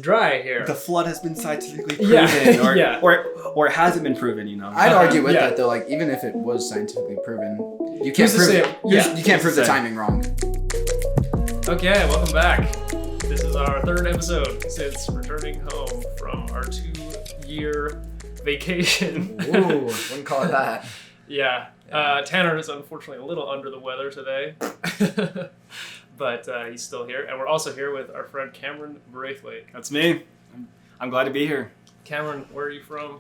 dry here. The flood has been scientifically proven, or it hasn't been proven. You know. I'd argue with that though. Like even if it was scientifically proven, you can't you can't prove the timing wrong. Okay, welcome back. This is our third episode since returning home from our 2-year vacation. Ooh, wouldn't call it that. Yeah. Tanner is unfortunately a little under the weather today, but he's still here. And we're also here with our friend Cameron Braithwaite. That's me. I'm glad to be here. Cameron, where are you from?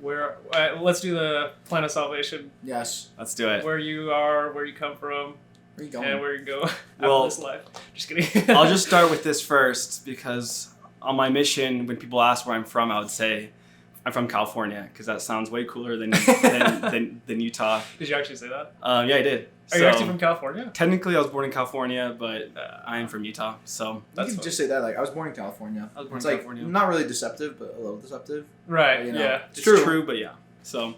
Let's do the plan of salvation. Yes. Let's do it. Where you are, where you come from, where you going? and where you go after this life. Just kidding. I'll just start with this first because on my mission, when people ask where I'm from, I would say I'm from California because that sounds way cooler than Utah. Did you actually say that? Yeah, I did. Are you actually from California? Technically, I was born in California, but I am from Utah. So you can just say that. Like I was born in California. It's like California. Not really deceptive, but a little deceptive. Right. But, you know, yeah. It's true, but yeah. So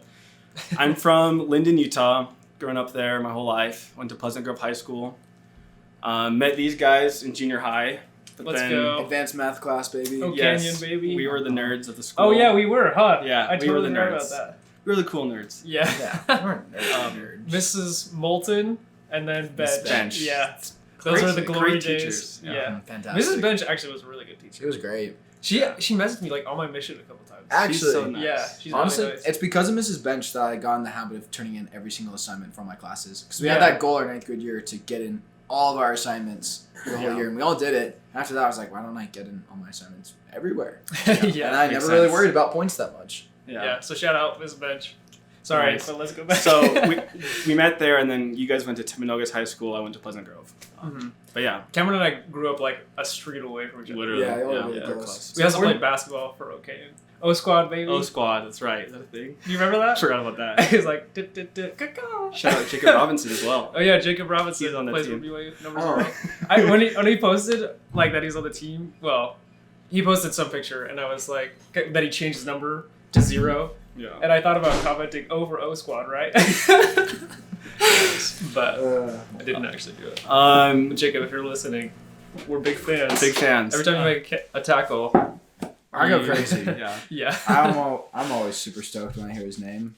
I'm from Linden, Utah. Growing up there my whole life. Went to Pleasant Grove High School. Met these guys in junior high. Let's go. Advanced math class, baby. Oh, yes, Canyon, baby. We were the nerds of the school. Oh, yeah, we were, huh? Yeah, I totally we were the forgot nerds. about that. We were the cool nerds. Yeah. Yeah. We weren't nerds. Mrs. Moulton and then Bench. Bench. Yeah. Those are the glory great days. teachers. Yeah. Fantastic. Mrs. Bench actually was a really good teacher. It was great. She messaged me like on my mission a couple times. Actually, she's so nice. Yeah, she's honestly, really nice. it's because of Mrs. Bench that I got in the habit of turning in every single assignment for my classes. Because we had that goal our 9th grade year to get in all of our assignments for the whole year, and we all did it. After that, I was like, why don't I get in all my assignments everywhere? Yeah. And I never really worried about points that much. Yeah. So shout out Mrs. Bench. Sorry, Nice. but let's go back. So we met there, and then you guys went to Timanogus High School. I went to Pleasant Grove. But yeah, Cameron and I grew up like a street away from each other. literally. Yeah, they all really yeah, close. We also played basketball for OK. O Squad, baby. O Squad, that's right. Is that a thing? Do you remember that? Forgot about that. He was like, caca. Shout out Jacob Robinson as well. Oh yeah, Jacob Robinson He's on the plays team. for BYU. Number 0. When he posted like that he's on the team, well, he posted some picture and I was like that he changed his number to 0. Yeah. And I thought about commenting over O Squad, right? But I didn't actually do it. But Jacob, if you're listening, we're big fans. Big fans. Every time you make a tackle, I go crazy. yeah. I'm always super stoked when I hear his name.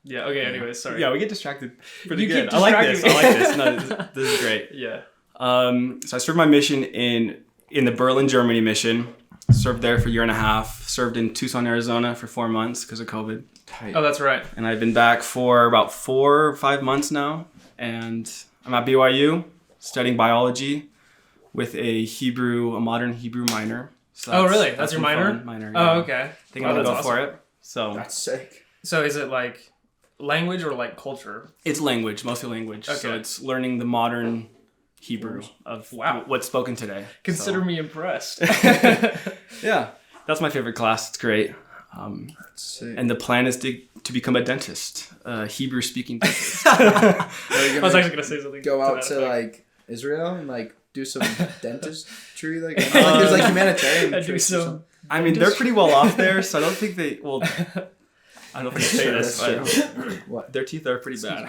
Yeah. Okay. Anyways, sorry. Yeah, we get distracted pretty You good. keep I like this. distracting I like this. No, this is great. Yeah. So I served my mission in the Berlin, Germany mission. Served there for a year and a half. Served in Tucson, Arizona for 4 months because of COVID. Oh, that's right. And I've been back for about 4 or 5 months now. And I'm at BYU studying biology with a modern Hebrew minor. So Oh, really? That's your minor? Minor. Oh, okay. I think I'm going to go for it. So That's sick. So is it like language or like culture? it's language, mostly language. Okay. So it's learning the modern Hebrew of what's spoken today. Consider me impressed. Yeah, that's my favorite class. It's great. Sick. And the plan is to become a dentist, Hebrew speaking dentist. I was actually gonna say something. Go out that to effect. like Israel and like do some dentistry. Like there's like humanitarian. And do trips or some. something. I mean, they're pretty well off there, so I don't think they. Well, I don't know if I can say Sure, this, that's but What? their teeth are pretty bad.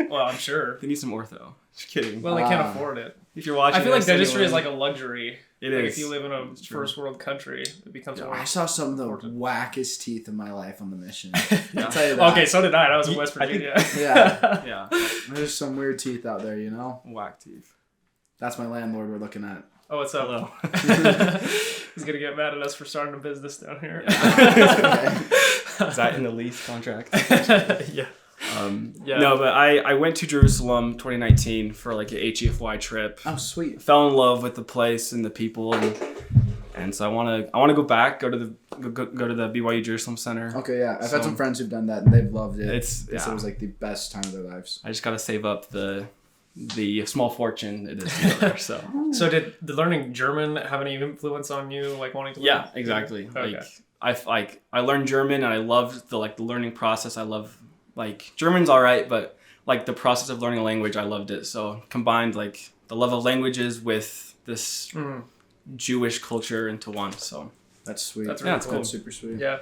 Well, I'm sure. They need some ortho. Just kidding. Well, they can't afford it. If you're watching, I feel like this, dentistry is anyone- like a luxury. It Like is. if you live in a It's true. first world country, it becomes more. I saw some of the wackest teeth of my life on the mission. I'll tell you that. Okay, so did I. I was in West Virginia. Yeah. Yeah, There's some weird teeth out there, you know? whack teeth. That's my landlord we're looking at. Oh, what's up? Hello. He's gonna get mad at us for starting a business down here. Is that in the lease contract? Yeah. Yeah. No, but I went to Jerusalem 2019 for like an HEFY trip. Oh, sweet. Fell in love with the place and the people, and so I want to go back, go to the BYU Jerusalem Center. Okay, yeah. I've So- had some friends who've done that and they've loved it. They said Yeah. it was like the best time of their lives. I just gotta save up the small fortune it is to go there. So So did learning German have any influence on you, like wanting to learn? yeah, exactly. Okay. I learned German and I loved the learning process. I love German's all right, but like the process of learning a language, I loved it. So combined like the love of languages with this Jewish culture into one. So That's sweet. That's really cool. That's super sweet. Yeah.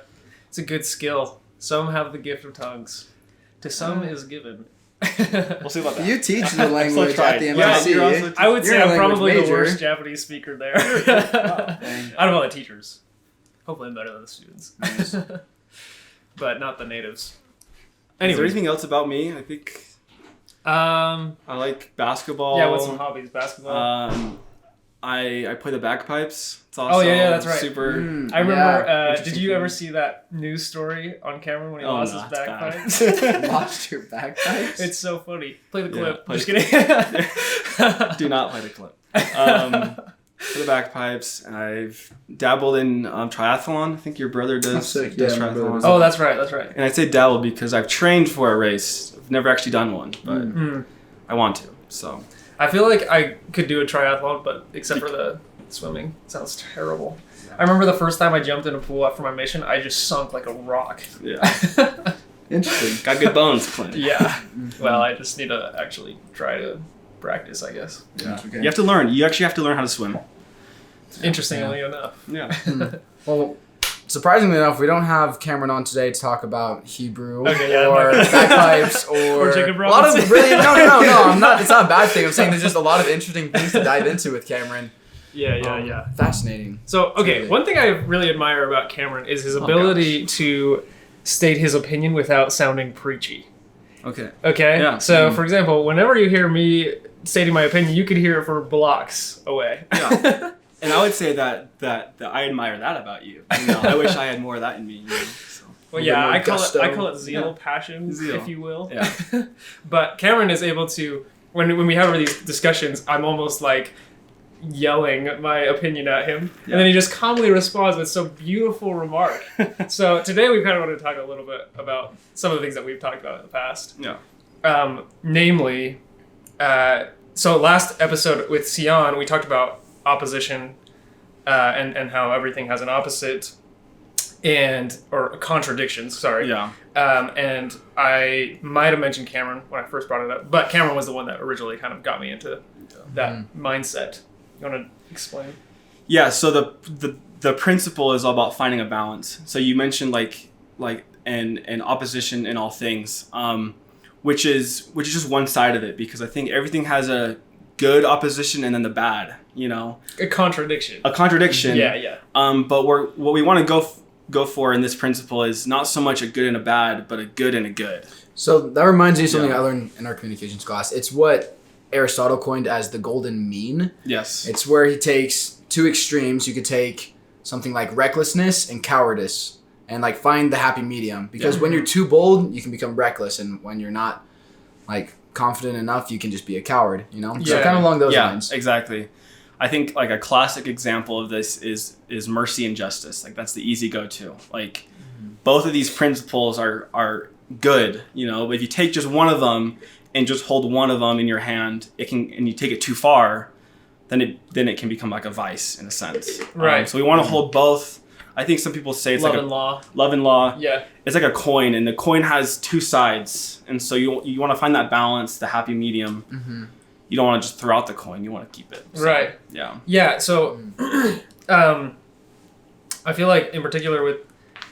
It's a good skill. Some have the gift of tongues. To some is given. We'll see about that. You teach the language try at the it. MIC. I would say You're a I'm probably language the major. worst Japanese speaker there. Dang. Out of all the teachers. Hopefully I'm better than the students. Nice. But not the natives. Is there Anyway. anything else about me? I think I like basketball. Yeah, what's some hobbies? Basketball? I play the bagpipes. It's also that's right. super. I remember, did Interesting you ever thing. see that news story on Cameron when he Oh, lost no, his it's bagpipes? bad. Lost your bagpipes? It's so funny. Play the clip. play Just the kidding. Do not play the clip. For the bagpipes, I've dabbled in triathlon. I think your brother does, sick. does Yeah, my brother triathlon. does. Oh, that's right. That's right. And I say dabbled because I've trained for a race. I've never actually done one, but I want to. So I feel like I could do a triathlon, but except for the swimming. It sounds terrible. I remember the first time I jumped in a pool after my mission, I just sunk like a rock. yeah, Interesting. got good bones, Clint. Yeah. Well, I just need to actually try to practice, I guess. Yeah. Okay. You have to learn. You actually have to learn how to swim. Interestingly enough. Yeah. Well, surprisingly enough, we don't have Cameron on today to talk about Hebrew Okay, yeah, or no. bagpipes or Jacob a lot of Robinson. really no. I'm not. It's not a bad thing. I'm saying there's just a lot of interesting things to dive into with Cameron. Yeah. Fascinating. So, okay, Really. one thing I really admire about Cameron is his ability to state his opinion without sounding preachy. Okay. Okay? Yeah. So, for example, whenever you hear me stating my opinion, you could hear it for blocks away. Yeah. And I would say that I admire that about you. I wish I had more of that in me. You know, so. Well, A yeah, little more I gusto. call it zeal, Yeah. passion, Zeal. if you will. Yeah. But Cameron is able to, when we have these discussions, I'm almost like yelling my opinion at him, and then he just calmly responds with some beautiful remark. So today we kind of want to talk a little bit about some of the things that we've talked about in the past. Yeah. Namely, so last episode with Sion, we talked about opposition and how everything has an opposite or contradictions, sorry. Yeah. And I might have mentioned Cameron when I first brought it up, but Cameron was the one that originally kind of got me into that mindset. You want to explain? Yeah. So the principle is all about finding a balance. So you mentioned like an opposition in all things, which is just one side of it, because I think everything has a good opposition and then the bad. You know, A contradiction. a contradiction. Yeah. But what we want to go for in this principle is not so much a good and a bad, but a good and a good. So that reminds me of something Yeah. I learned in our communications class. It's what Aristotle coined as the golden mean. Yes. It's where he takes two extremes. You could take something like recklessness and cowardice and like find the happy medium. Because when you're too bold, you can become reckless. And when you're not like confident enough, you can just be a coward, you know? So Yeah. kind of along those Yeah, lines. exactly. I think like a classic example of this is mercy and justice. Like that's the easy go-to. Like both of these principles are good, you know, but if you take just one of them and just hold one of them in your hand, and you take it too far, then it can become like a vice in a sense. Right. So we want to hold both. I think some people say it's Love like and law. love and law. Yeah. It's like a coin, and the coin has two sides, and so you want to find that balance, the happy medium. Mm-hmm. You don't want to just throw out the coin. You want to keep it. So, Right. Yeah. Yeah, so I feel like in particular with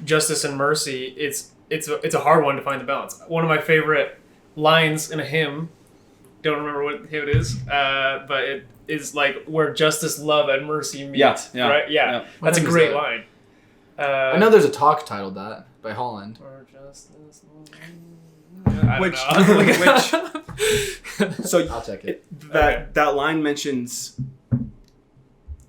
justice and mercy, it's a hard one to find the balance. One of my favorite lines in a hymn, don't remember what hymn it is, but it is like where justice, love, and mercy meet. Yeah. Right? Yeah. Yeah. That's a What great is that? line. I know there's a talk titled that by Holland. Or justice, I don't Which- know. So I'll check it. that line mentions.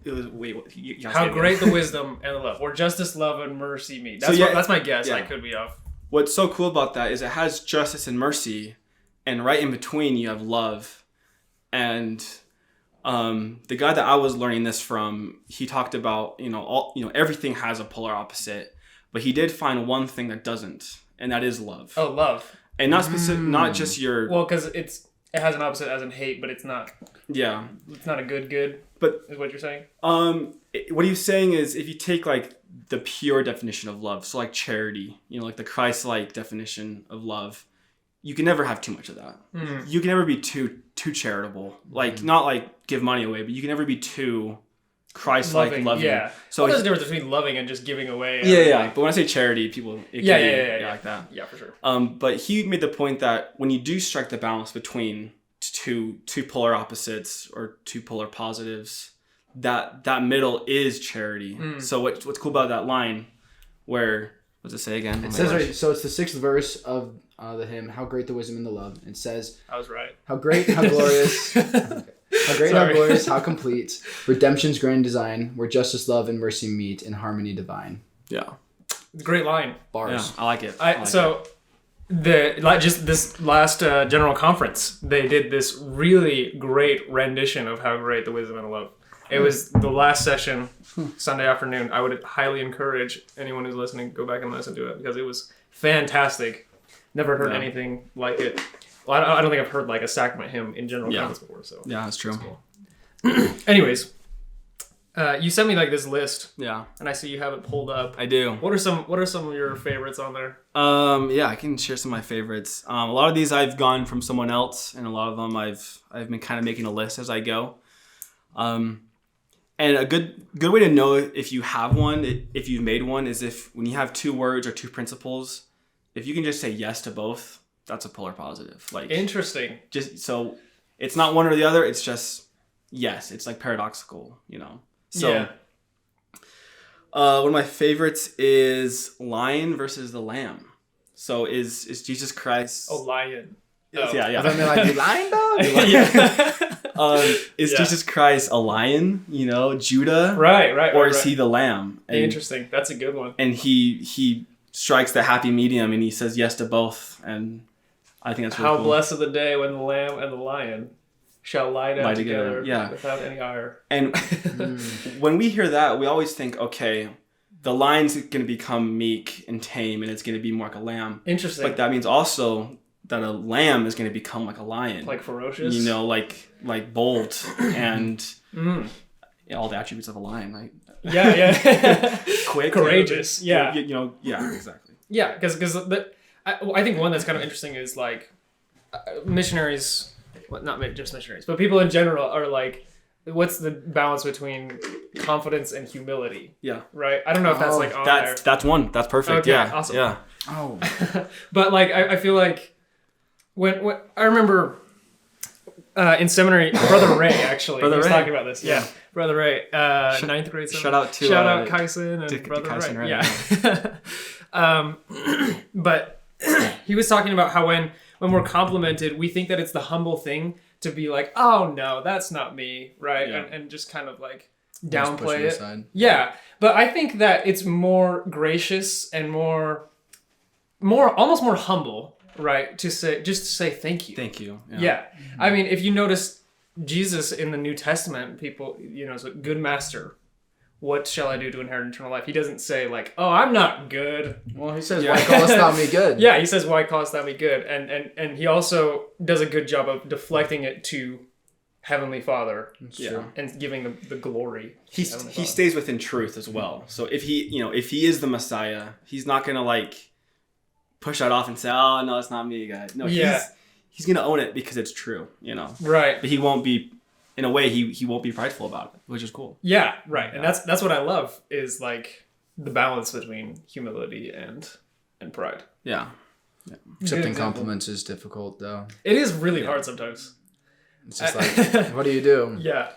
It was what, you guys How gave me great that. the wisdom and the love, where justice, love, and mercy meet. So That's, yeah, that's my guess. yeah. I could be off. What's so cool about that is it has justice and mercy, and right in between you have love. And the guy that I was learning this from, he talked about everything has a polar opposite, but he did find one thing that doesn't, and that is love. Oh, love. And not specific, not just your Well, because it has an opposite as in hate, but it's not a good. But is what you're saying? what he's saying is if you take like the pure definition of love, so like charity, like the Christ-like definition of love, you can never have too much of that. You can never be too charitable. Like not like give money away, but you can never be too Christ-like loving. Yeah. So there's a difference between loving and just giving away. Yeah. But when I say charity, people it can be like that. Yeah, for sure. But he made the point that when you do strike the balance between two polar opposites or two polar positives, that middle is charity. So what's cool about that line, where what does it say again? It says right. So it's the 6th verse of the hymn, "How great the wisdom and the love." It says, I was right. How great, how glorious. How great, how glorious, how complete, redemption's grand design, where justice, love, and mercy meet in harmony divine. Yeah. Great line. Bars. Yeah, I like it. Just this last general conference, they did this really great rendition of How Great the Wisdom and the Love. It was the last session, Sunday afternoon. I would highly encourage anyone who's listening, go back and listen to it, because it was fantastic. Never heard anything like it. Well, I don't think I've heard like a sacrament hymn in general conference before. So yeah, that's true. Cool. Anyways, you sent me like this list. Yeah. And I see you have it pulled up. I do. What are some of your favorites on there? Yeah, I can share some of my favorites. A lot of these I've gone from someone else, and a lot of them I've been kind of making a list as I go. And a good way to know if you have one, if you've made one, is if when you have two words or two principles, if you can just say yes to both, that's a polar positive. Like, interesting. Just so it's not one or the other. It's just yes. It's like paradoxical, you know. So, one of my favorites is lion versus the lamb. So is Jesus Christ? Oh, lion. Oh. Yeah. I don't know, like, you lying, dog? Is Jesus Christ a lion? You know, Judah. Right. Or is he the lamb? And, interesting. That's a good one. And he strikes the happy medium, and he says yes to both. And I think that's really cool. How blessed are the day when the lamb and the lion shall lie down together without any ire. And when we hear that, we always think, okay, the lion's going to become meek and tame, and it's going to be more like a lamb. Interesting. But that means also that a lamb is going to become like a lion. Like ferocious? You know, like bold and all the attributes of a lion. Like, yeah. Quick. Courageous. Yeah. Exactly. Yeah, because I think one that's kind of interesting is like missionaries, well, not just missionaries, but people in general are like, what's the balance between confidence and humility? Yeah. Right? I don't know if that's like on there. That's one. That's perfect. Okay, yeah. Awesome. Yeah. Oh. But like, I feel like when I remember in seminary, Brother Ray actually, he was talking about this. Yeah. Brother Ray, 9th grade. Shout out Kyson and Brother Kyson, Ray. Right? Yeah. But he was talking about how when we're complimented, we think that it's the humble thing to be like, oh no, that's not me, right? Yeah. And just kind of like downplay it. Aside. Yeah, but I think that it's more gracious and more almost more humble, right? To say thank you. Thank you. Yeah. I mean, if you notice Jesus in the New Testament, people, so good master, what shall I do to inherit eternal life? He doesn't say like, oh, I'm not good. Well, he says, why callest thou me good? Yeah, he says, why callest thou me good? And he also does a good job of deflecting it to Heavenly Father. That's true. And giving the glory. He stays within truth as well. So if he is the Messiah, he's not going to like push that off and say, oh, no, it's not me, guys. No, he's going to own it because it's true, Right. But he won't be, in a way, he won't be prideful about it, which is cool. Yeah, right. And that's what I love is like the balance between humility and pride. Yeah. Accepting compliments is difficult, though. It is really hard sometimes. It's just like, what do you do? Yeah.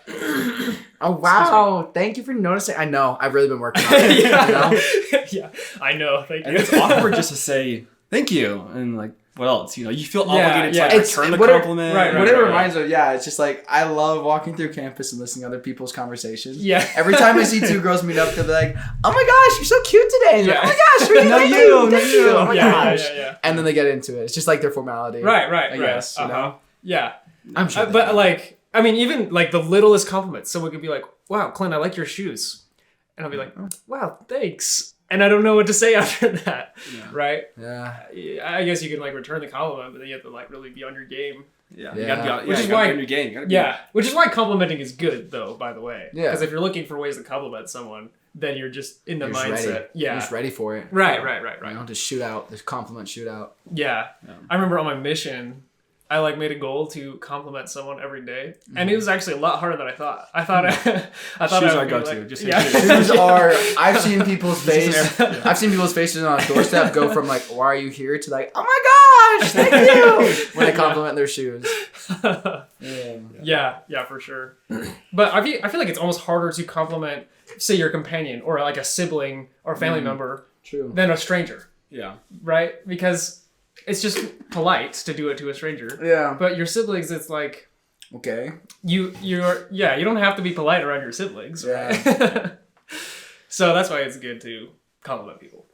Oh, wow. Thank you for noticing. I know. I've really been working on it. Yeah, I know. Thank you. And it's awkward just to say thank you and like, what else? You feel obligated to return the compliment. Right. What it reminds me of, it's just like, I love walking through campus and listening to other people's conversations. Yeah. Every time I see two girls meet up, they'll be like, oh my gosh, you're so cute today. And like, oh my gosh, really? Thank you. Oh my gosh. Yeah. And then they get into it. It's just like their formality. Right. I guess, you know? Yeah. I'm sure. But like, I mean, even like the littlest compliments. Someone could be like, wow, Clint, I like your shoes. And I'll be like, wow, thanks. And I don't know what to say after that. Yeah. Right? Yeah. I guess you can like return the compliment, but then you have to like really be on your game. Yeah. You gotta be which is why on your game. Which is why complimenting is good though, by the way. Yeah. Because if you're looking for ways to compliment someone, then you're just in the mindset. Ready. Yeah. You're just ready for it. Right. You know, just shoot out. This compliment shootout. Yeah. I remember on my mission, I like made a goal to compliment someone every day, and it was actually a lot harder than I thought. I thought shoes I are would be go-to. like, Just yeah. Shoes are. I've seen people's I've seen people's faces on a doorstep go from like, "Why are you here?" to like, "Oh my gosh, thank you!" when they compliment their shoes. Yeah, for sure. But I feel like it's almost harder to compliment, say, your companion or like a sibling or family member than a stranger. Yeah. Right? Because it's just polite to do it to a stranger. Yeah. But your siblings, it's like, okay. You don't have to be polite around your siblings. Right? Yeah. So that's why it's good to compliment people.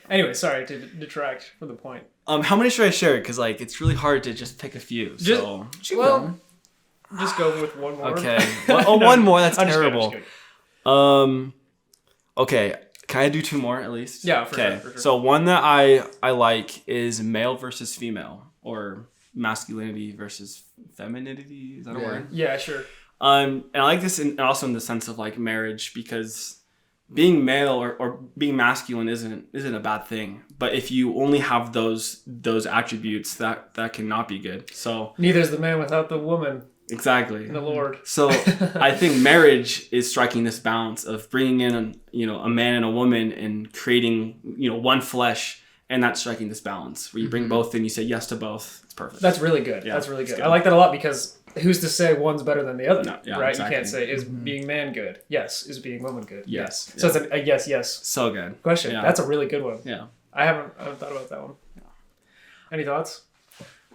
Anyway, sorry to detract from the point. How many should I share? Because like it's really hard to just pick a few. Just go with one more. Okay. One more. That's I'm just terrible. kidding. Okay. Can I do two more at least? Yeah, for sure. So one that I like is male versus female, or masculinity versus femininity. Is that a word? Yeah, sure. And I like this also in the sense of like marriage, because being male or being masculine isn't a bad thing. But if you only have those attributes, that cannot be good. So neither is the man without the woman. Exactly. The Lord. So I think marriage is striking this balance of bringing in a man and a woman and creating one flesh, and that's striking this balance where you bring both and you say yes to both. It's perfect. That's really good. Yeah, that's really good. I like that a lot, because who's to say one's better than the other? No, yeah, right? exactly. You can't say is being man good. Yes. Is being woman good? Yes. So it's a yes. So good. Question. Yeah. That's a really good one. Yeah. I haven't thought about that one. Yeah. Any thoughts?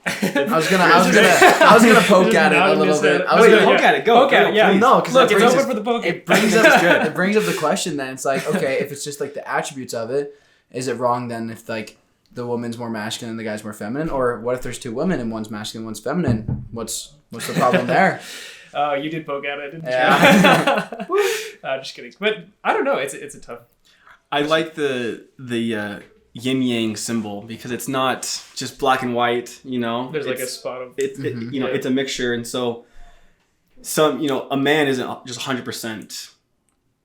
I was gonna poke at it a little bit. Poke at it. Go. Poke at it. Yeah. No, because look, it's open for the poke. It brings up the question. Then it's like, okay, if it's just like the attributes of it, is it wrong then if like the woman's more masculine and the guy's more feminine, or what if there's two women and one's masculine, one's feminine? What's the problem there? Oh, you did poke at it, didn't you? Yeah. Just kidding. But I don't know. It's a tough. I like the yin yang symbol, because it's not just black and white. There's like a spot of it's a mixture, and so a man isn't just 100%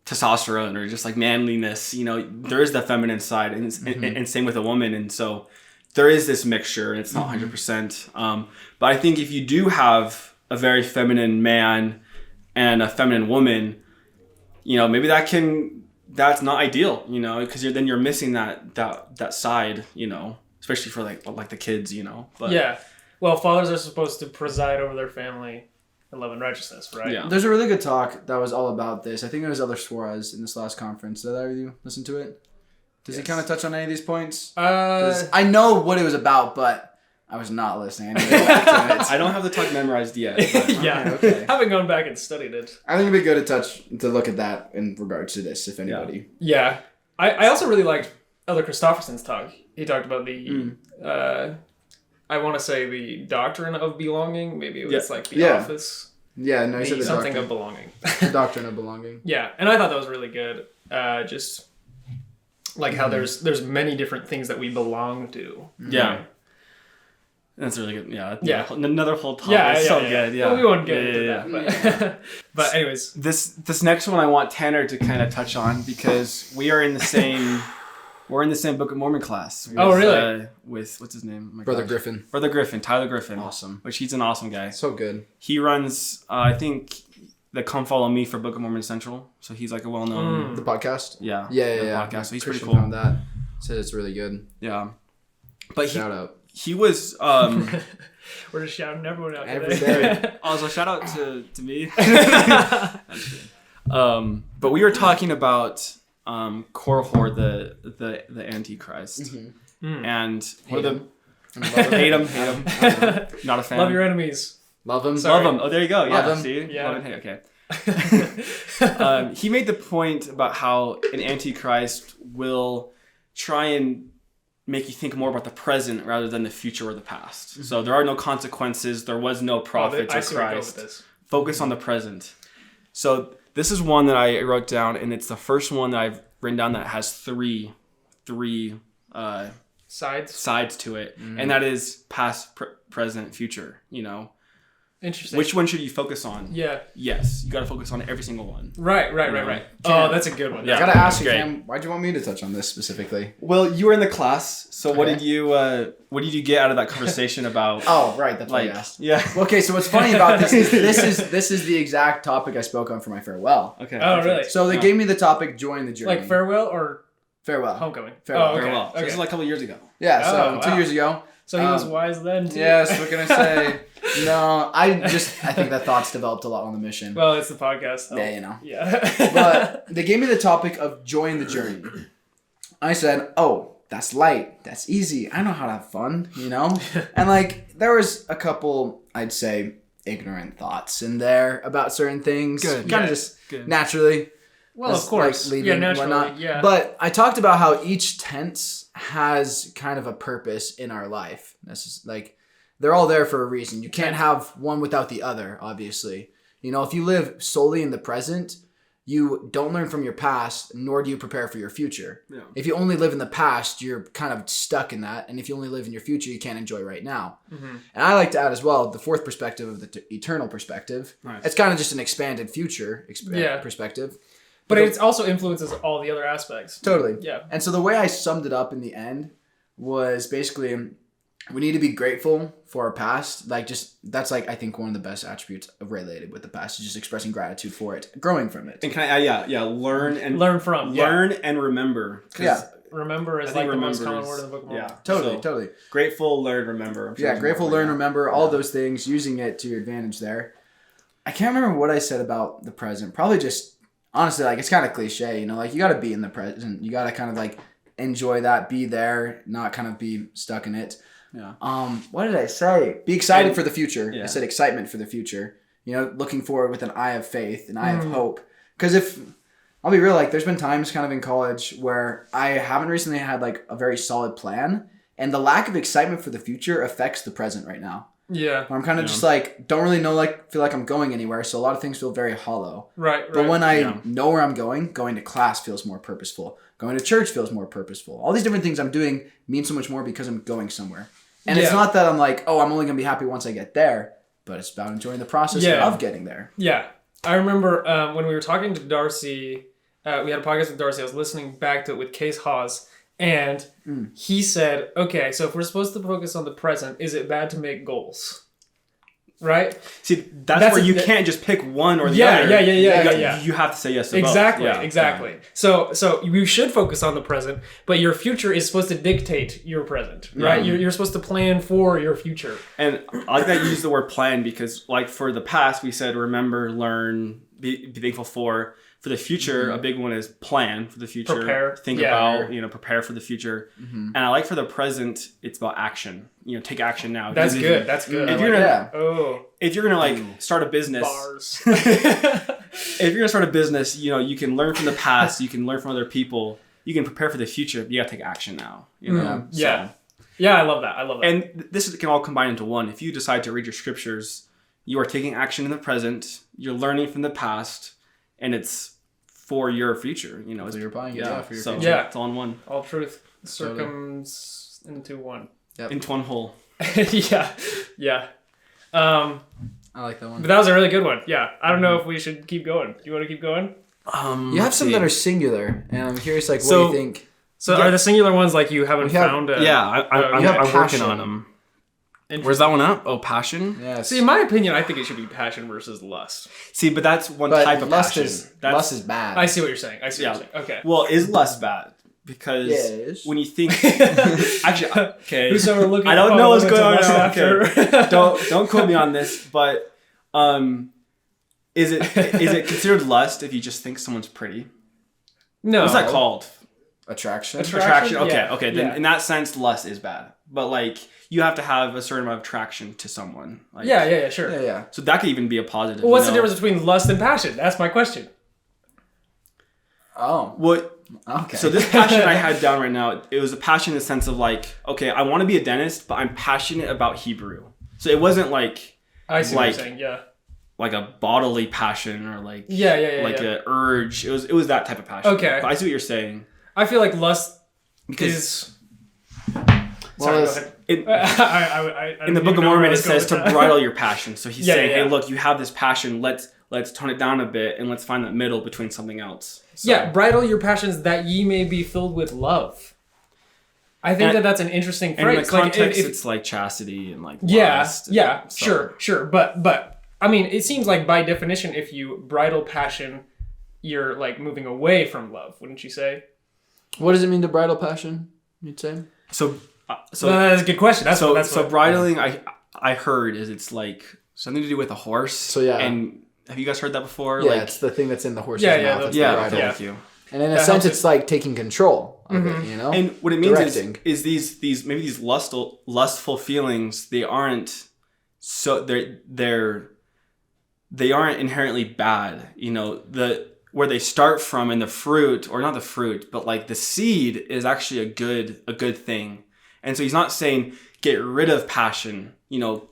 testosterone or just like manliness. There is the feminine side, and same with a woman, and so there is this mixture, and it's not 100%. But I think if you do have a very feminine man and a feminine woman, maybe that's not ideal, because then you're missing that side, especially for like the kids, But yeah. Well, fathers are supposed to preside over their family in love and righteousness, right? Yeah. There's a really good talk that was all about this. I think it was Elder Suarez in this last conference. Did either of you listen to it? Does he kind of touch on any of these points? I know what it was about, but I was not listening. I need to go back to it. I don't have the talk memorized yet. Yeah. Okay. Haven't gone back and studied it. I think it'd be good to look at that in regards to this, if anybody. Yeah. I also really liked Elder Christofferson's talk. He talked about the, I want to say the doctrine of belonging. Maybe it was like the office. Yeah, no, he said the something doctrine. of belonging. The doctrine of belonging. Yeah, and I thought that was really good. Just like how there's many different things that we belong to. Yeah. That's really good. Yeah. Yeah. Another whole topic. Yeah, It's so yeah. good. Yeah. Well, we won't get into that. But anyways. This next one I want Tanner to kind of touch on, because we are in the same Book of Mormon class. Oh, really? With what's his name? Brother Griffin. Brother Griffin, Tyler Griffin. Awesome. Which he's an awesome guy. So good. He runs, I think, the Come Follow Me for Book of Mormon Central. So he's like a well-known... The podcast? Yeah. Yeah. Podcast. So he's Christian pretty cool. found that. Said it's really good. Yeah. But Shout out. He was... We're just shouting everyone out Every today. day. Also, shout out to me. But we were talking about Korihor, the Antichrist. And Hate him. hate him. Not a fan. Love your enemies. Love him. Sorry. Love him. Oh, there you go. Yeah. Love him. See? Yeah. Love and hate. Okay. He made the point about how an Antichrist will try and make you think more about the present rather than the future or the past. So there are no consequences. There was no prophets or Christ. Focus on the present. So this is one that I wrote down, and it's the first one that I've written down that has three Sides to it, and that is past, present, future. Interesting. Which one should you focus on? Yeah. Yes, you got to focus on every single one. Right. Oh, that's a good one. Yeah. I gotta ask you, Great. Cam, why'd you want me to touch on this specifically? Well, you were in the class, so what Okay. did you get out of that conversation about? Oh, right, that's what like you asked. yeah. Okay, so what's funny about this is this is the exact topic I spoke on for my farewell. Okay. Oh, perfect. really? So they gave me the topic, join the journey. Like farewell or farewell. homecoming? Farewell. Oh, okay. Farewell. So Okay. this is like a couple years ago. Yeah, so Oh, 2 wow. years ago. So he was wise then too. Yes, what can I say? No, I think that thoughts developed a lot on the mission. Well, it's the podcast. So. Yeah, you know. Yeah. But they gave me the topic of join the journey. I said, oh, that's light. That's easy. I know how to have fun, you know? And like, there was a couple, I'd say, ignorant thoughts in there about certain things. Good. Kind of Yeah. just Good. naturally. Well, Just, of course. like, leaving yeah, and naturally. whatnot. Yeah. But I talked about how each tense has kind of a purpose in our life. This is like, they're all there for a reason. You can't have one without the other, obviously. You know, if you live solely in the present, you don't learn from your past, nor do you prepare for your future. Yeah. If you only live in the past, you're kind of stuck in that. And if you only live in your future, you can't enjoy right now. Mm-hmm. And I like to add as well the fourth perspective of the eternal perspective. Nice. It's kind of just an expanded future perspective. But it also influences all the other aspects. Totally. Yeah. And so the way I summed it up in the end was basically we need to be grateful for our past. Like just that's like I think one of the best attributes related with the past is just expressing gratitude for it, growing from it. And can I learn and Learn and remember. 'Cause Yeah. Remember is I like think the most remember common is- word in the Book of Mormon. Yeah. Totally, So, totally. Grateful, learn, remember. I'm sure Yeah, there's grateful, more learn, right now. remember, all those things, using it to your advantage there. I can't remember what I said about the present. Probably just honestly, like it's kind of cliche, you know, like you got to be in the present. You got to kind of like enjoy that, be there, not kind of be stuck in it. Yeah. What did I say? Be excited for the future. Yeah. I said excitement for the future. You know, looking forward with an eye of faith, an eye of hope. Because if I'll be real, like there's been times kind of in college where I haven't recently had like a very solid plan, and the lack of excitement for the future affects the present right now. Yeah. Where I'm kind of just like don't really know, like feel like I'm going anywhere, so a lot of things feel very hollow. Right. But when I know where I'm going to class feels more purposeful. Going to church feels more purposeful. All these different things I'm doing mean so much more because I'm going somewhere. And it's not that I'm like, oh, I'm only going to be happy once I get there, but it's about enjoying the process of getting there. Yeah. I remember when we were talking to Darcy, we had a podcast with Darcy. I was listening back to it with Case Hawes, and he said, okay, so if we're supposed to focus on the present, is it bad to make goals? Right? See, that's where you can't just pick one or the other. Yeah. You have to say yes to Exactly, both. Yeah. exactly. So you should focus on the present, but your future is supposed to dictate your present, right? You're supposed to plan for your future. And I like that you use the word plan because, like, for the past, we said remember, learn, be thankful for. For the future, a big one is plan for the future. Prepare. Think about, prepare for the future. And I like for the present, it's about action. Take action now. That's Because good. That's good. If you're gonna, Oh, if you're gonna like start a business, bars. if you're gonna start a business, you can learn from the past, you can learn from other people, you can prepare for the future. But you gotta take action now. Yeah. So, Yeah, I love that. and this can all combine into one. If you decide to read your scriptures, you are taking action in the present. You're learning from the past, and it's for your future. So you're buying it for your so future. Yeah. it's all in one. All truth circums into one. Yep. Into one whole. Yeah. I like that one. But that was a really good one. Yeah. I don't know if we should keep going. Do you want to keep going? You have some that are singular, and I'm curious, like, what So- do you think? So are the singular ones like you haven't found? I'm you have working passion. on them. Where's that one at? Oh, passion. Yes. See, in my opinion, I think it should be passion versus lust. See, but that's one But type of lust passion. lust is bad. I see what you're saying. Okay. Well, is lust bad? Because Yes. when you think, actually, okay, Who's ever looking I don't at know what's going on. lust Okay. after? don't quote me on this, but is it considered lust if you just think someone's pretty? No. What's that called? Attraction. Attraction. Okay, Yeah. okay. Then Yeah. in that sense, lust is bad. But like, you have to have a certain amount of attraction to someone. Like, Yeah, sure. Yeah. So that could even be a positive. Well, what's the difference between lust and passion? That's my question. Oh. What? Okay. So this passion I had down right now, it was a passion in the sense of like, okay, I want to be a dentist, but I'm passionate about Hebrew. So it wasn't like I see what Like- you're saying. Yeah. like a bodily passion or like Yeah. a urge. It was that type of passion. Okay. But I see what you're saying. I feel like lust Because is. Well, Sorry, go it's- ahead. in the Book of Mormon, it says to bridle your passion. So he's saying, hey, look, you have this passion. Let's tone it down a bit and let's find that middle between something else. So, bridle your passions that ye may be filled with love. I think that's an interesting phrase. And in the context, it's like chastity and like lust. Sure. But I mean, it seems like by definition, if you bridle passion, you're like moving away from love, wouldn't you say? What does it mean to bridle passion? You'd say. So that's a good question. So bridling, I heard it's like something to do with a horse. So yeah. And have you guys heard that before? Yeah, it's the thing that's in the horse's mouth. Thank you. And in a sense, it's like taking control of it, you know? And what it means is these maybe these lustful feelings, they aren't inherently bad. You know, where they start from in the fruit, or not the fruit, but like the seed is actually a good thing. And so he's not saying get rid of passion, you know,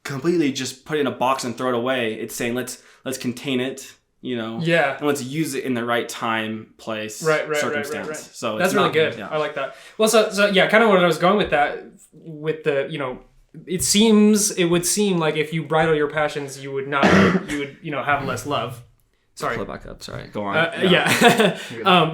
completely just put it in a box and throw it away. It's saying let's contain it. You know, and let's use it in the right time, place, circumstance. Right. So that's really good. Yeah. I like that. Well, so yeah, kind of what I was going with that, with the, you know, it would seem like if you bridle your passions, you would have less love. Sorry. Pull it back up. Sorry. Go on.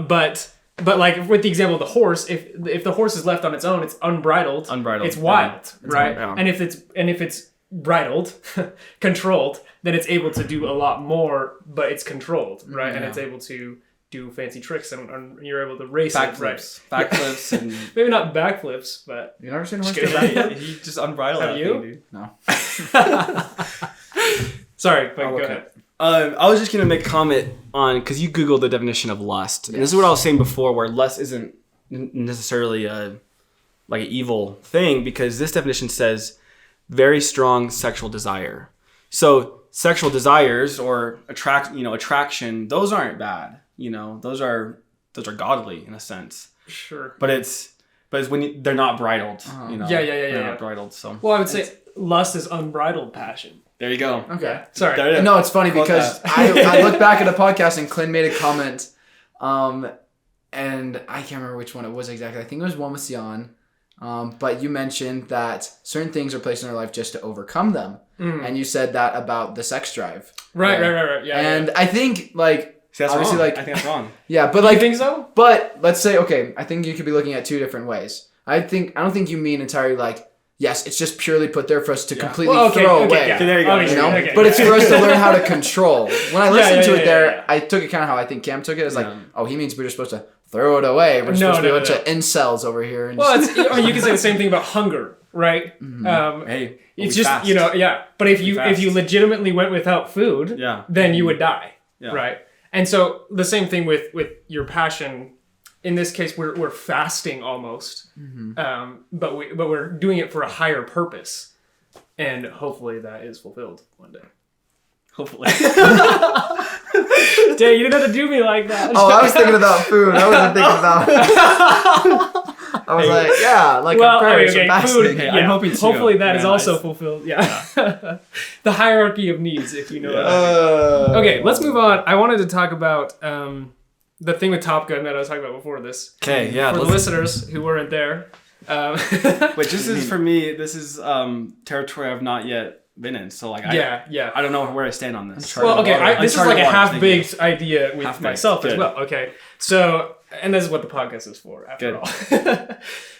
But like with the example of the horse, if the horse is left on its own, it's unbridled. It's wild, right? And if it's bridled, controlled, then it's able to do a lot more, but it's controlled, right? And it's able to do fancy tricks, and you're able to race backflips, and maybe not backflips, but you never seen a horse do that? He just unbridled. Have you? Thing, dude. No. Sorry, but go ahead. I was just gonna make a comment on, because you Googled the definition of lust, and this is what I was saying before, where lust isn't necessarily like an evil thing, because this definition says very strong sexual desire. So sexual desires or attraction, those aren't bad. You know, those are godly in a sense. Sure. But it's when they're not bridled. You know. Yeah. Not bridled. So. Well, I would say lust is unbridled passion. There you go. Okay. Sorry. No, it's funny because I look back at a podcast and Clint made a comment, and I can't remember which one it was exactly. I think it was one with Sion. But you mentioned that certain things are placed in our life just to overcome them. And you said that about the sex drive. Right. Yeah. And I think, like, obviously, wrong. like, I think that's wrong. Yeah, but like, you think so? But let's say, okay, I think you could be looking at two different ways. I don't think you mean entirely like, yes, it's just purely put there for us to completely throw away. Yeah. There you go. You know? But it's for us to learn how to control. When I listened to it there, I took it kind of how I think Cam took it. It's like, oh, he means we're just supposed to throw it away. We're supposed to be a bunch of incels over here. And well, you can say the same thing about hunger, right? Hey, it's just fast. But if you legitimately went without food, then you would die, right? And so the same thing with your passion. In this case, we're fasting almost, but we're doing it for a higher purpose, and hopefully that is fulfilled one day. Hopefully. Dang, you didn't have to do me like that. Oh, I was thinking about food. I wasn't thinking about. I was fasting. Food. Hey, I'm hoping too. Hopefully that is also fulfilled. Yeah. The hierarchy of needs, if you know that. Okay, let's move on. I wanted to talk about the thing with Top Gun that I was talking about before this. Okay, yeah. For the listeners who weren't there. Which this is for me. This is territory I've not yet been in. So like, I don't know where I stand on this. Well, okay, this is like a half-baked idea with myself as well. Okay, so and this is what the podcast is for, after all.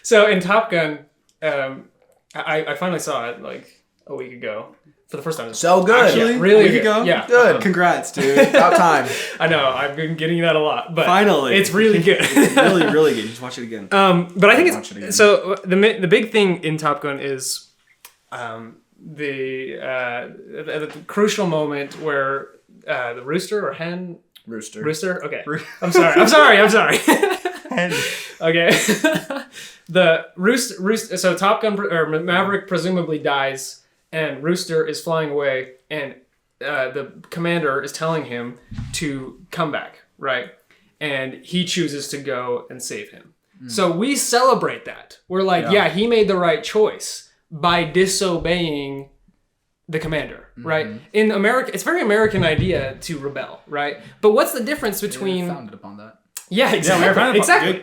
So in Top Gun, I finally saw it like a week ago. For the first time. So good. Actually, really good. Ago? Yeah. Good. Congrats, dude. About time. I know. I've been getting that a lot, but finally, it's really good. It's really, really good. Just watch it again. But I think it's so the big thing in Top Gun is the crucial moment where the rooster or hen. Rooster. Okay. I'm sorry. Okay. The rooster. So Top Gun or Maverick presumably dies. And Rooster is flying away, and the commander is telling him to come back, right? And he chooses to go and save him. So we celebrate that. We're like, he made the right choice by disobeying the commander, right? In America, it's a very American idea to rebel, right? But what's the difference between... founded upon that. Yeah, exactly.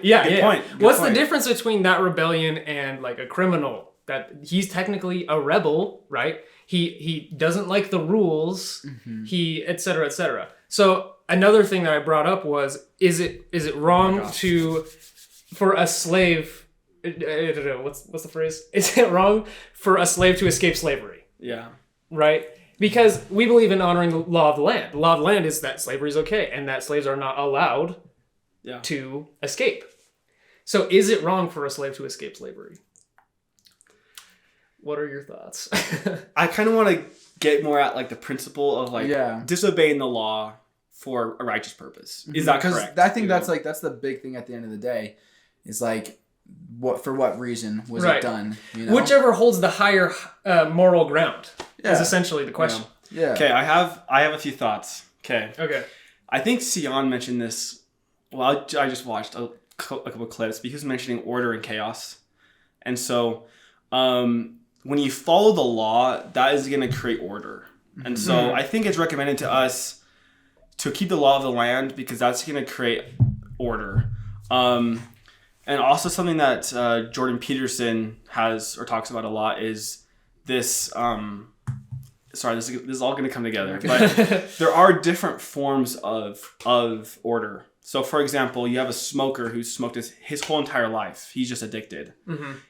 Good point. What's the difference between that rebellion and like a criminal that he's technically a rebel, right? He doesn't like the rules, he et cetera, et cetera. So another thing that I brought up was, is it wrong for a slave, I don't know, what's the phrase? Is it wrong for a slave to escape slavery? Yeah. Right? Because we believe in honoring the law of the land. The law of the land is that slavery is okay and that slaves are not allowed to escape. So is it wrong for a slave to escape slavery? What are your thoughts? I kind of want to get more at like the principle of like disobeying the law for a righteous purpose. Is that correct? I think that's the big thing at the end of the day. Is like, for what reason was it done? You know? Whichever holds the higher moral ground is essentially the question. Yeah. Okay, I have a few thoughts. Okay. I think Sion mentioned this. Well, I just watched a couple of clips, but he was mentioning order and chaos, and so when you follow the law, that is going to create order. And so I think it's recommended to us to keep the law of the land because that's going to create order. And also something that Jordan Peterson talks about a lot is this. This is all going to come together, but there are different forms of order. So, for example, you have a smoker who's smoked his whole entire life. He's just addicted.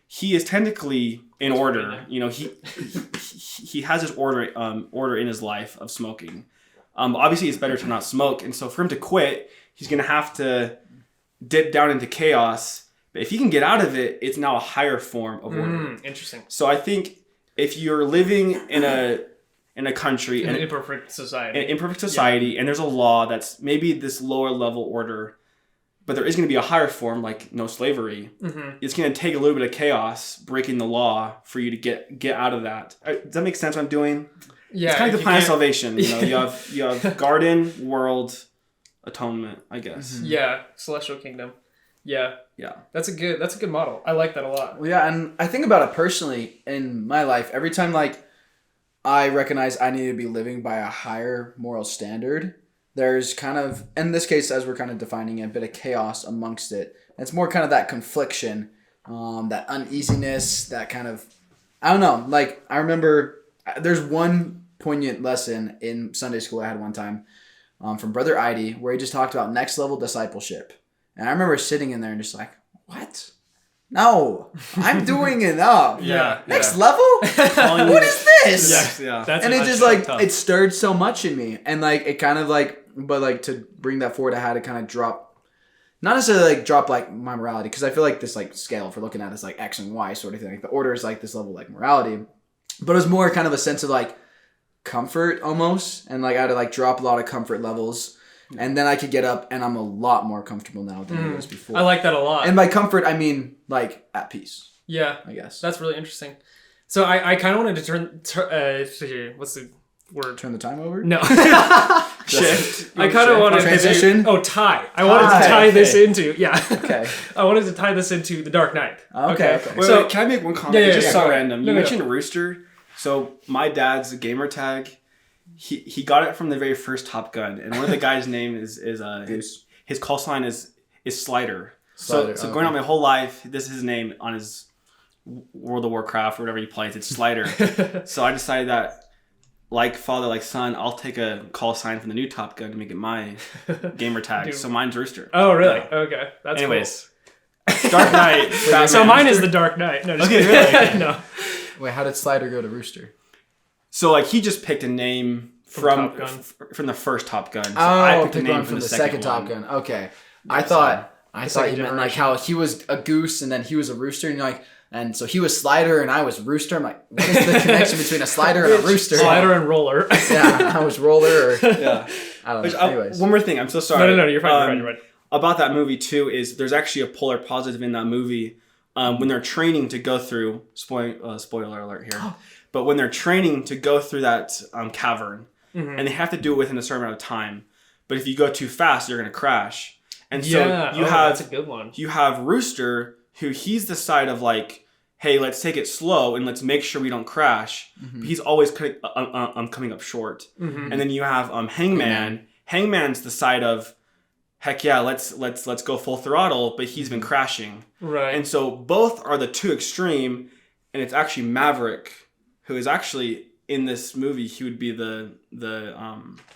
He is technically in order. You know, he has his order in his life of smoking. Obviously, it's better to not smoke, and so for him to quit, he's going to have to dip down into chaos. But if he can get out of it, it's now a higher form of order. Interesting. So I think if you're living in a country in an imperfect society, and there's a law that's maybe this lower level order, but there is going to be a higher form like no slavery. It's going to take a little bit of chaos breaking the law for you to get out of that. Does that make sense what I'm doing? Yeah, it's kind of the plan of salvation. You know, you have garden, world, atonement, I guess. Yeah, celestial kingdom. Yeah. That's a good model. I like that a lot. Well, yeah, and I think about it personally in my life. Every time like I recognize I need to be living by a higher moral standard, there's kind of, in this case, as we're kind of defining it, a bit of chaos amongst it. It's more kind of that confliction, that uneasiness, that kind of, I don't know. Like, I remember there's one poignant lesson in Sunday school I had one time from Brother Idy where he just talked about next level discipleship. And I remember sitting in there and just like, what? No, I'm doing enough. Next level? What is this? Yeah. And it just like, it stirred so much in me. And like, it kind of like, but like to bring that forward, I had to kind of drop, not necessarily like drop like my morality. Cause I feel like this like scale, if we're looking at it, is like X and Y sort of thing. Like the order is like this level like morality. But it was more kind of a sense of like comfort almost. And like I had to like drop a lot of comfort levels. And then I could get up and I'm a lot more comfortable now than I was before. I like that a lot. And by comfort, I mean like at peace. Yeah. I guess. That's really interesting. So I kind of wanted to turn what's the word? Turn the time over? No. Shift. I kind of wanted transition? to tie. I wanted to tie this into, Okay. I wanted to tie this into The Dark Knight. Okay. Wait, can I make one comment? It's just so random. You mentioned No. Rooster. So my dad's gamer tag. He got it from the very first Top Gun, and one of the guys' name is Goose. His call sign is Slider. Slider, So going on my whole life, this is his name on his World of Warcraft or whatever he plays. It's Slider. So I decided that, like father, like son, I'll take a call sign from the new Top Gun to make it my gamer tag. So mine's Rooster. Oh, really? Yeah. Okay. That's Anyways, Dark Knight. So mine is The Dark Knight. No, just okay, really? No. Wait, how did Slider go to Rooster? So like he just picked a name from the first Top Gun. So I picked a name from the second Top Gun. Okay. I thought you meant like how he was a goose and then he was a rooster and you're like, and so he was Slider and I was Rooster. I'm like, what is the connection between a Slider and a Rooster? Slider and Roller. Yeah, I was Roller. Yeah. I don't know. Anyways. One more thing. I'm so sorry. No, you're fine. You're fine. About that movie too is there's actually a polar positive in that movie when they're training to go through spoiler alert here. But when they're training to go through that cavern, and they have to do it within a certain amount of time, but if you go too fast, you're going to crash. And so that's a good one. You have Rooster, who he's the side of like, hey, let's take it slow and let's make sure we don't crash. But he's always coming up short. And then you have Hangman. Hangman's the side of, heck yeah, let's go full throttle, but he's been crashing. Right. And so both are the two extreme. and it's actually Maverick, who is actually in this movie. He would be the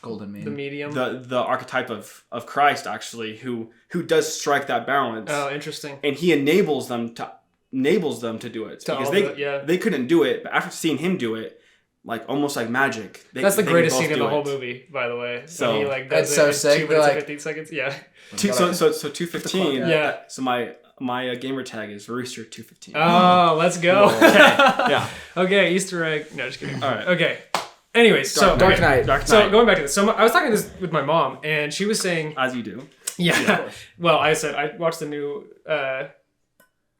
golden mean, the medium, the archetype of Christ, actually, who does strike that balance. Oh, interesting. And he enables them to do it because they couldn't do it, but after seeing him do it, like almost like magic. That's the greatest scene in the whole movie, by the way. So when he like does it's so sick. 2 minutes and 15 seconds. Yeah. So 215. Yeah. So my gamer tag is Rooster 215. Oh, let's go. Okay. Yeah. Okay, Easter egg. No, just kidding. All right. Okay. Anyways, Dark Knight. So going back to this, so I was talking this with my mom, and she was saying, as you do. Yeah. Well, I said I watched the new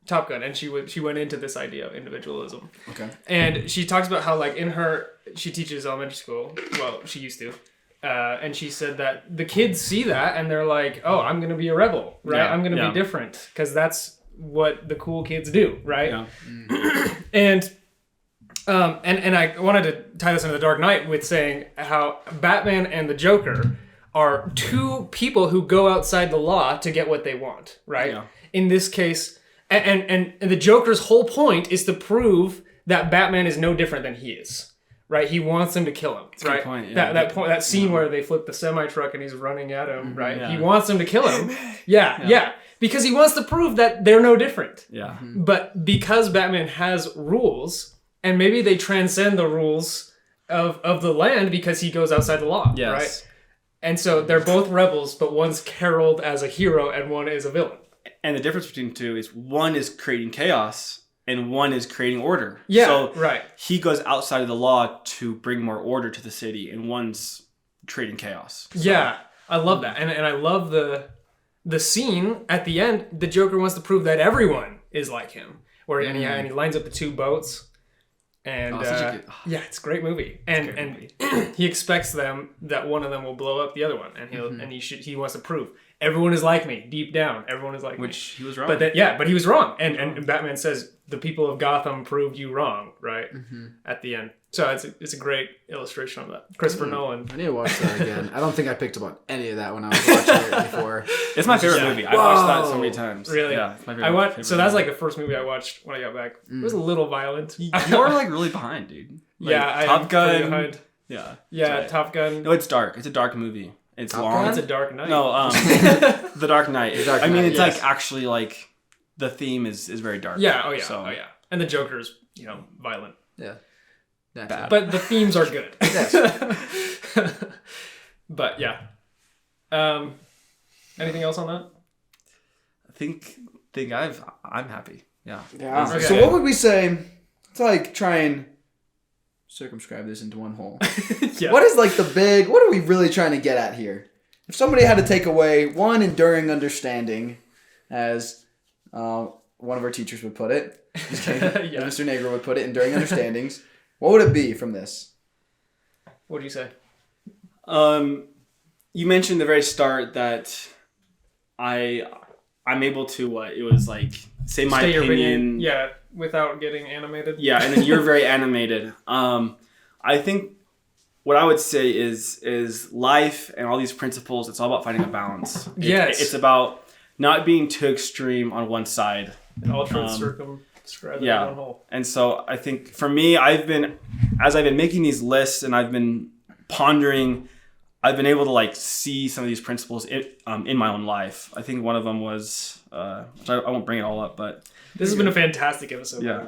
Top Gun, and she went into this idea of individualism. Okay. And she talks about how like she teaches elementary school. Well, she used to. And she said that the kids see that and they're like, "Oh, I'm gonna be a rebel, right? Yeah, I'm gonna be different because that's what the cool kids do, right?" Yeah. And I wanted to tie this into the Dark Knight with saying how Batman and the Joker are two people who go outside the law to get what they want, right? Yeah. In this case, and the Joker's whole point is to prove that Batman is no different than he is. Right, he wants him to kill him. That's a right, good point, yeah. that scene where they flip the semi truck and he's running at him. Right, yeah. he wants him to kill him. Yeah, because he wants to prove that they're no different. Yeah. But because Batman has rules, and maybe they transcend the rules of the land because he goes outside the law. Yes. Right, and so they're both rebels, but one's heralded as a hero and one is a villain. And the difference between the two is one is creating chaos. And one is creating order. Yeah, so right. He goes outside of the law to bring more order to the city, and one's creating chaos. So. Yeah, I love that, and I love the scene at the end. The Joker wants to prove that everyone is like him, and he lines up the two boats, and yeah, it's a great movie. And he expects that one of them will blow up the other one, and he wants to prove everyone is like me deep down. Everyone is like me. Which he was wrong. But he was wrong, and Batman says the people of Gotham proved you wrong, right? At the end. So it's a great illustration of that. Christopher Nolan. I need to watch that again. I don't think I picked up on any of that when I was watching it before. It's my favorite movie. I watched that so many times. Really? Yeah, it's my favorite. So that's like the first movie I watched when I got back. It was a little violent. You're like really behind, dude. Like, Top Gun. Yeah. Yeah, Top Gun. No, it's dark. It's a dark movie. It's Top long. Gun? It's a Dark Night. No, The Dark Knight. I mean, it's like actually like the theme is very dark. Yeah. Oh yeah. And the Joker's violent. Yeah. Bad. But the themes are good. Yes. But yeah. Anything else on that? I think I'm happy. Yeah. Yeah. Okay. So what would we say to like try and circumscribe this into one whole? Yeah. What is like what are we really trying to get at here? If somebody had to take away one enduring understanding, as one of our teachers would put it, as Mr. Negro would put it, enduring understandings, what would it be from this? What do you say? You mentioned at the very start that I'm able to it was like say my opinion. Yeah, without getting animated. Yeah, and then you're very animated. I think what I would say is life and all these principles, it's all about finding a balance. Yes. It's about not being too extreme on one side. All truth circumscribed in one whole. And so I think for me, as I've been making these lists and I've been pondering, I've been able to like see some of these principles in my own life. I think one of them was, which I won't bring it all up, but this has been a fantastic episode. Yeah.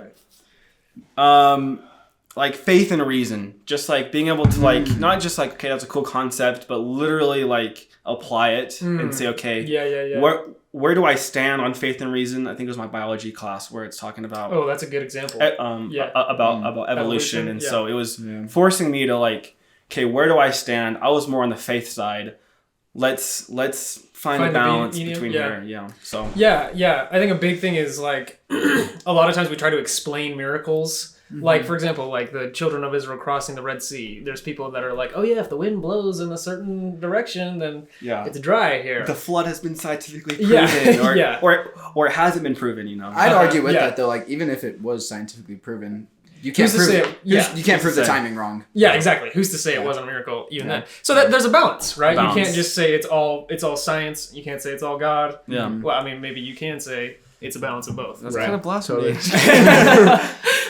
Like faith and reason, just like being able to like not just like, okay, that's a cool concept, but literally like apply it and say, okay, where do I stand on faith and reason? I think it was my biology class where it's talking about that's a good example. About evolution. And so it was forcing me to like, okay, where do I stand? I was more on the faith side. Let's find a balance between here. Yeah. So yeah. I think a big thing is like a lot of times we try to explain miracles. Like, for example, like the children of Israel crossing the Red Sea. There's people that are like, oh yeah, if the wind blows in a certain direction, then it's dry here. The flood has been scientifically proven, or it hasn't been proven. I'd argue with that though. Like, even if it was scientifically proven, you can't prove it. You can't prove the timing wrong. Yeah, exactly. Who's to say it wasn't a miracle even then? So that there's a balance, right? You can't just say it's all science. You can't say it's all God. Yeah. Well, I mean, maybe you can say it's a balance of both. That's kind of blasphemy. Totally.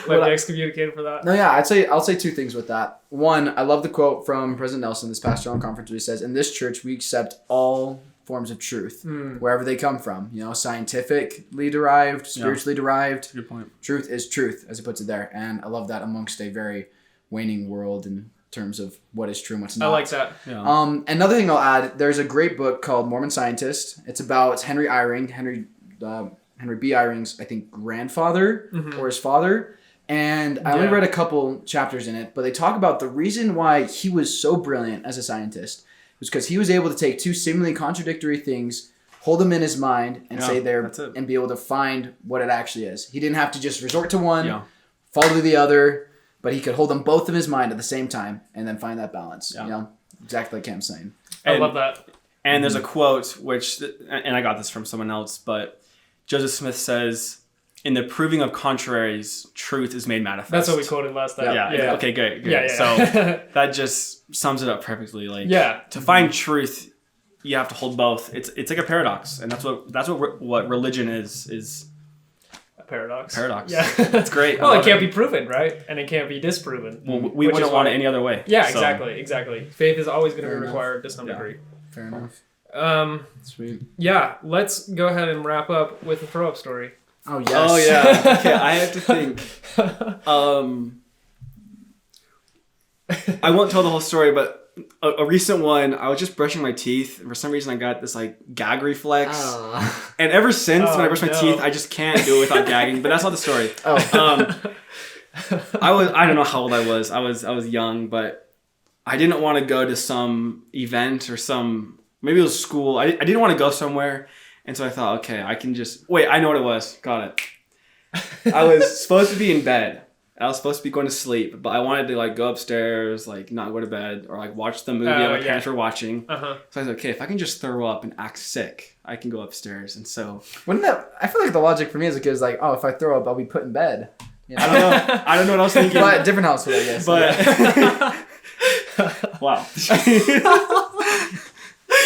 Might be excommunicated for that. No, yeah, I'll say two things with that. One, I love the quote from President Nelson this past General Conference where he says, "In this church, we accept all forms of truth, wherever they come from. Scientifically derived, spiritually derived. Good point. Truth is truth," as he puts it there, and I love that amongst a very waning world in terms of what is true and what's not. I like that. Yeah. Another thing I'll add, there's a great book called Mormon Scientist. It's about Henry Eyring, Henry B. Eyring's, I think, grandfather or his father. And I only read a couple chapters in it, but they talk about the reason why he was so brilliant as a scientist was because he was able to take two seemingly contradictory things, hold them in his mind, and say they're, and be able to find what it actually is. He didn't have to just resort to one, follow the other, but he could hold them both in his mind at the same time and then find that balance. Yeah. Exactly like Cam's saying. I love that. And there's a quote, and I got this from someone else, but Joseph Smith says, "In the proving of contraries, truth is made manifest." That's what we quoted last time. Yeah. Okay, good. Yeah. So that just sums it up perfectly. To find truth, you have to hold both. It's like a paradox, and that's what religion is. Paradox. Yeah. That's great. Well, it can't be proven, right? And it can't be disproven. Well, we wouldn't want it any other way. Yeah, exactly. Faith is always going to be required to some degree. Fair enough. Sweet. Yeah, let's go ahead and wrap up with the throw-up story. Oh, yes. Oh, yeah. Okay, I have to think. I won't tell the whole story, but a recent one, I was just brushing my teeth, and for some reason I got this gag reflex. And ever since when I brush my teeth, I just can't do it without gagging. But that's not the story. I don't know how old I was. I was young, but I didn't want to go to some event or maybe it was school. I didn't want to go somewhere, and so I thought, okay, I can just wait. I know what it was. Got it. I was supposed to be in bed. I was supposed to be going to sleep, but I wanted to go upstairs, not go to bed, or watch the movie my parents were watching. So I was like, okay, if I can just throw up and act sick, I can go upstairs. And so I feel like the logic for me as a kid is if I throw up, I'll be put in bed. I don't know. I don't know what I was thinking. But different household, I guess. But wow.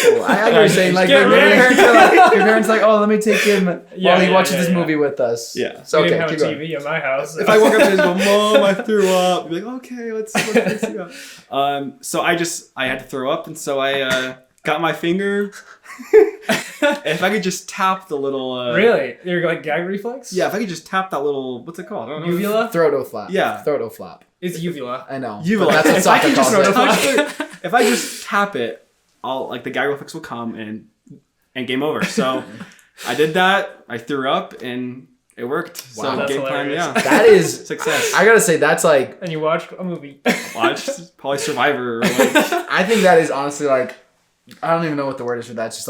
Cool. I get what you're saying. Your parents let me take him while he watches this movie with us. Yeah. So we didn't have a TV in my house. If I walk upstairs and go, "Mom, I threw up," you'd be like, "Okay, let's see that." So I had to throw up, and so I got my finger. If I could just tap the little. Really? Your gag reflex? Yeah. If I could just tap that little, what's it called? I don't know. Uvula? Throatoflap. Yeah. Throatoflap. It's uvula. I know. Uvula. That's what soccer calls it. If I just tap it, the gag reflex will come and game over. So I did that. I threw up and it worked. Wow, so that's game hilarious. plan, yeah. That is success. I gotta say that's And you watched a movie. Watched probably Survivor. Or I think that is honestly I don't even know what the word is for that. It's just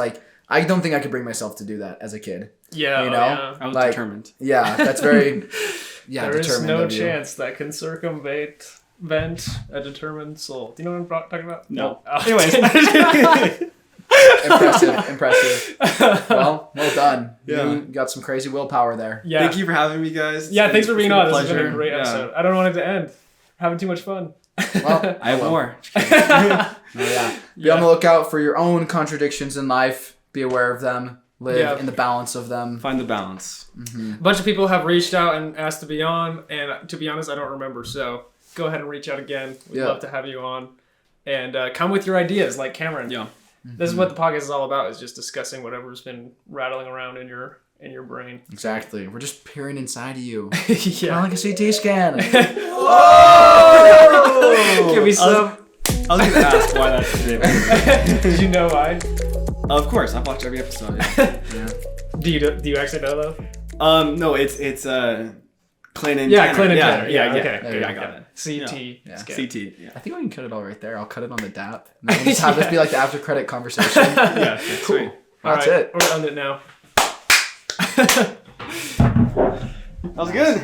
I don't think I could bring myself to do that as a kid. Yeah, you know? Yeah. I was determined. Yeah, that's very. Yeah, there is no of you. chance that can circumvent a determined soul. Do you know what I'm talking about? No. Oh. Anyways. Impressive. Well done. Yeah. You got some crazy willpower there. Yeah. Thank you for having me, guys. Yeah, thanks for being on. This has been a pleasure. great episode. I don't want it to end. Having too much fun. Well, I have more. Be on the lookout for your own contradictions in life. Be aware of them. Live in the balance of them. Find the balance. A bunch of people have reached out and asked to be on, and to be honest, I don't remember. So go ahead and reach out again. We'd love to have you on, and come with your ideas, like Cameron. Yeah. This is what the podcast is all about: is just discussing whatever's been rattling around in your brain. Exactly. We're just peering inside of you. Yeah. Like a CT scan. Whoa! Give me some. I was going to ask why that's the name. Did you know why? Of course, I've watched every episode. Yeah. Do you actually know though? No, it's Clinton. Yeah, Clinton. Yeah, Okay. I got it. CT. Yeah. CT. Yeah. I think we can cut it all right there. I'll cut it on the DAP. And then we'll just have this be like the after credit conversation. Yeah, Cool. sweet. That's it. We're on it now. That was good.